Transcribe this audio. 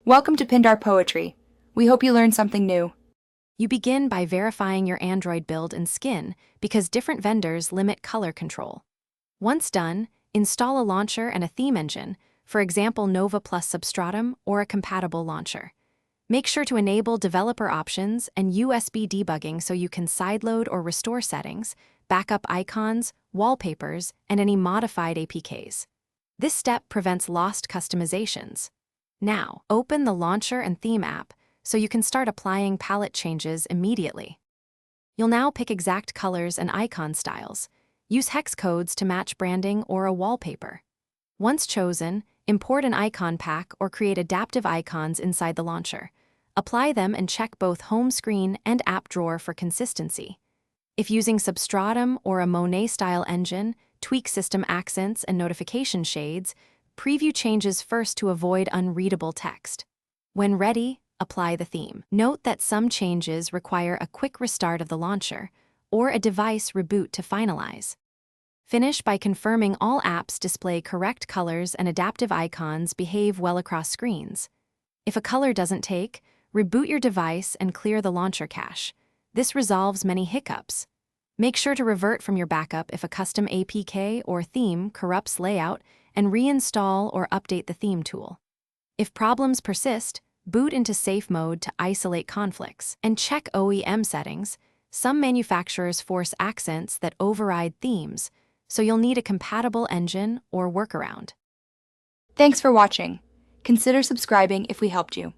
Welcome to Pindar Poetry. We hope you learned something new. You begin by verifying your Android build and skin because different vendors limit color control. Once done, install a launcher and a theme engine, for example Nova plus Substratum or a compatible launcher. Make sure to enable developer options and USB debugging so you can sideload or restore settings, backup icons, wallpapers, and any modified APKs. This step prevents lost customizations. Now, open the Launcher and Theme app so you can start applying palette changes immediately. You'll now pick exact colors and icon styles. Use hex codes to match branding or a wallpaper. Once chosen, import an icon pack or create adaptive icons inside the launcher. Apply them and check both home screen and app drawer for consistency. If using Substratum or a Monet-style engine, tweak system accents and notification shades. Preview changes first to avoid unreadable text. When ready, apply the theme. Note that some changes require a quick restart of the launcher or a device reboot to finalize. Finish by confirming all apps display correct colors and adaptive icons behave well across screens. If a color doesn't take, reboot your device and clear the launcher cache. This resolves many hiccups. Make sure to revert from your backup if a custom APK or theme corrupts layout and reinstall or update the theme tool. If problems persist, boot into safe mode to isolate conflicts and check OEM settings. Some manufacturers force accents that override themes, so you'll need a compatible engine or workaround. Thanks for watching. Consider subscribing if we helped you.